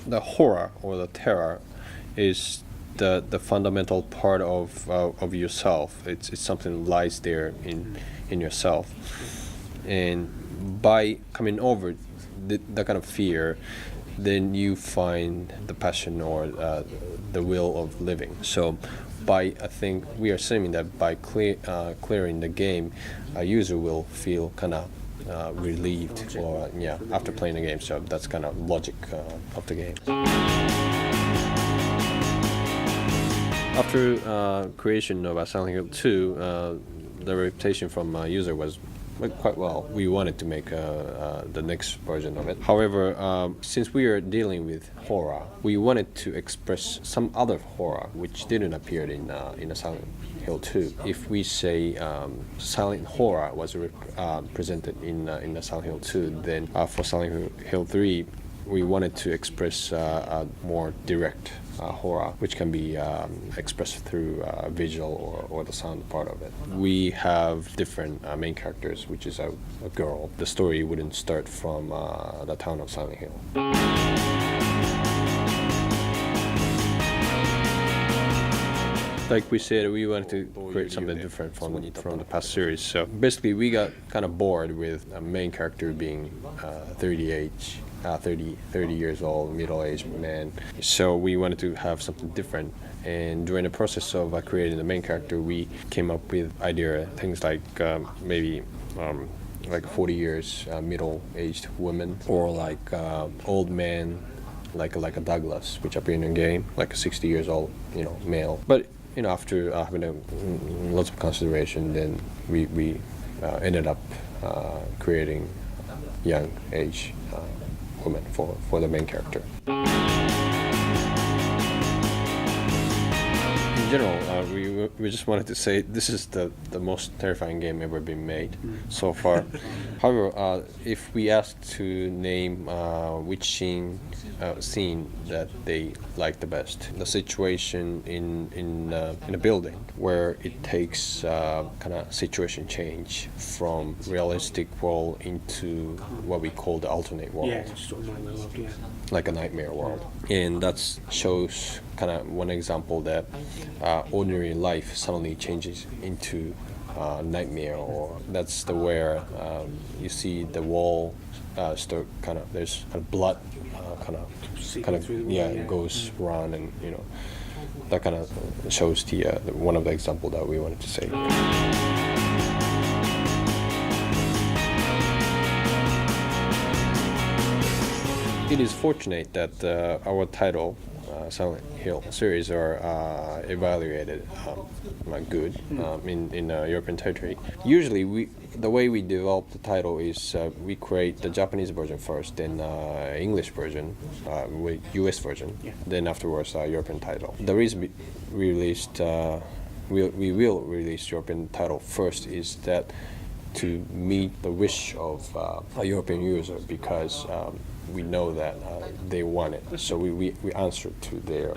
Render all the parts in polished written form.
the horror or the terror is the fundamental part of yourself. It's something that lies there in yourself, and by coming over that kind of fear, then you find the passion or the will of living. So I think we are assuming that by clearing the game, a user will feel kind of relieved or after playing the game. So that's kind of logic of the game. After creation of Silent Hill 2, the reputation from user was quite well. We wanted to make the next version of it. However, since we are dealing with horror, we wanted to express some other horror which didn't appear in the Silent Hill 2. If we say silent horror was presented in the Silent Hill 2, then for Silent Hill 3, we wanted to express a more direct horror, which can be expressed through visual or the sound part of it. We have different main characters, which is a girl. The story wouldn't start from the town of Silent Hill. Like we said, we wanted to create something different from the past series. So basically, we got kind of bored with a main character being 30 years old, middle-aged man. So we wanted to have something different. And during the process of creating the main character, we came up with things like maybe like 40 years middle-aged woman, or like old man, like a Douglas, which appeared in the game, like a 60 years old, male. But after having lots of consideration, then we ended up creating young age woman for the main character. In general, we just wanted to say this is the most terrifying game ever been made so far. However, if we asked to name which scene that they like the best, the situation in a building where it takes kind of situation change from realistic world into what we call the alternate world. Yeah, sort of nightmare world, yeah. Like a nightmare world. And that shows kind of one example that ordinary life suddenly changes into nightmare, or that's where you see the wall start kind of, there's kind of blood goes around, and that kind of shows the one of the example that we wanted to say. It is fortunate that our title, Silent Hill series, are evaluated good in European territory. Usually, the way we develop the title is we create the Japanese version first, then English version, US version, then afterwards European title. The reason we released, we will release European title first is that to meet the wish of a European user, because we know that they want it, so we answer to their.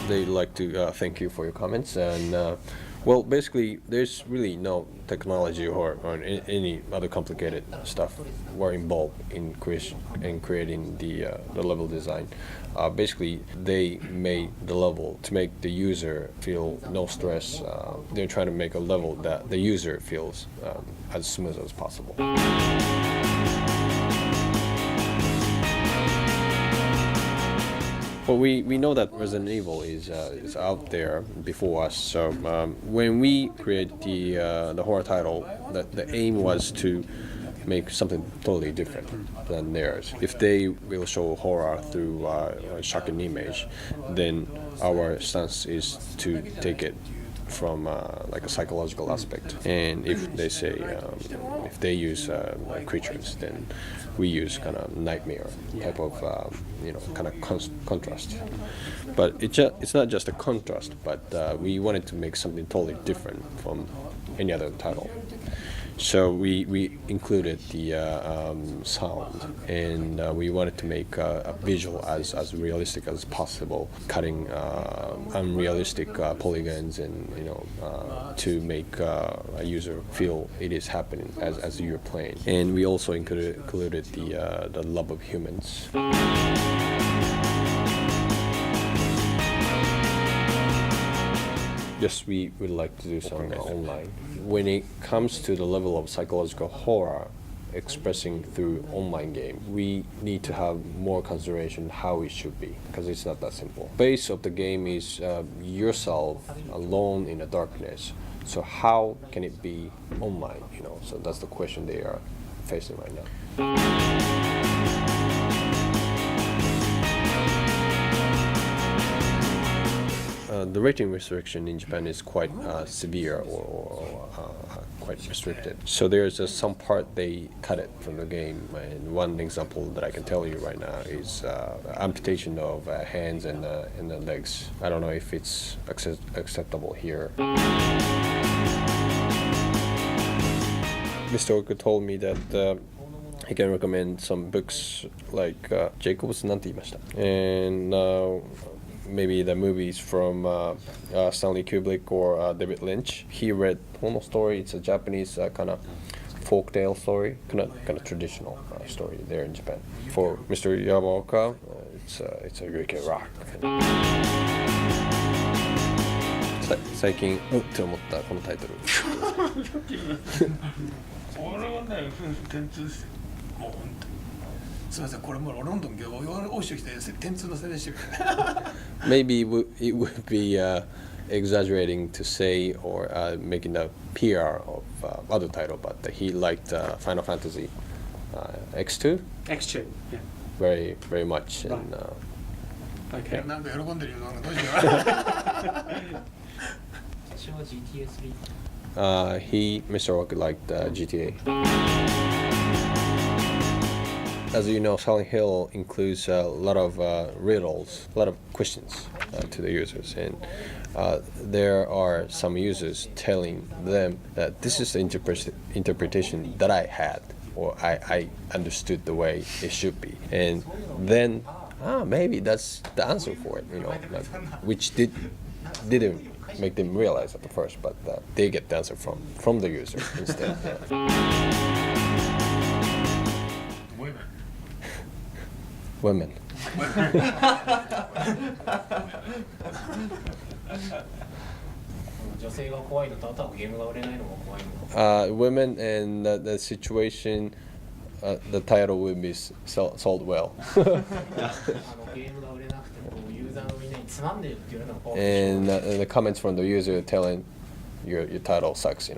They'd like to thank you for your comments, and well, basically, there's really no technology or any other complicated stuff were involved in creating the level design. Basically, they made the level to make the user feel no stress. They're trying to make a level that the user feels as smooth as possible. Well, we know that Resident Evil is out there before us. So when we create the horror title, the aim was to make something totally different than theirs. If they will show horror through a shocking image, then our stance is to take it from like a psychological aspect. And if they say if they use creatures, then we use kind of nightmare type of kind of contrast. But it's not just a contrast, but we wanted to make something totally different from any other title. So we included the sound, and we wanted to make a visual as realistic as possible, cutting unrealistic polygons, and to make a user feel it is happening as you're playing. And we also included the love of humans. Yes, we would like to do something online. When it comes to the level of psychological horror expressing through online game, we need to have more consideration how it should be, because it's not that simple. Base of the game is yourself alone in the darkness. So how can it be online? So that's the question they are facing right now. The rating restriction in Japan is quite severe or quite restricted. So there's some part they cut it from the game. And one example that I can tell you right now is amputation of hands and the legs. I don't know if it's acceptable here. Mr. Oku told me that he can recommend some books like Jacob's なんて言いました? And maybe the movies from Stanley Kubrick or David Lynch. He read Pono Story. It's a Japanese kind of folktale story, kind of traditional story there in Japan. For Mr. Yamaoka, it's a Greek rock. 最近って思ったこのタイトル。これはね、天通ですよ。もう本当に。すみません、これもうロンドン業をしてきて天通の宣伝してる。Maybe it would be exaggerating to say or making a PR of other title, but he liked Final Fantasy X2. X2, yeah. Very, very much. Right. And, Okay. なんか喜んでるようなどうしよう。私は GTA3. Mr. Oak liked GTA. As you know, Silent Hill includes a lot of riddles, a lot of questions to the users, and there are some users telling them that this is the interpretation that I had, or I understood the way it should be, and then maybe that's the answer for it, which didn't make them realize at the first, but they get the answer from the user instead. Women. Women and the situation, the title will be sold well. And the comments from the user telling your title sucks,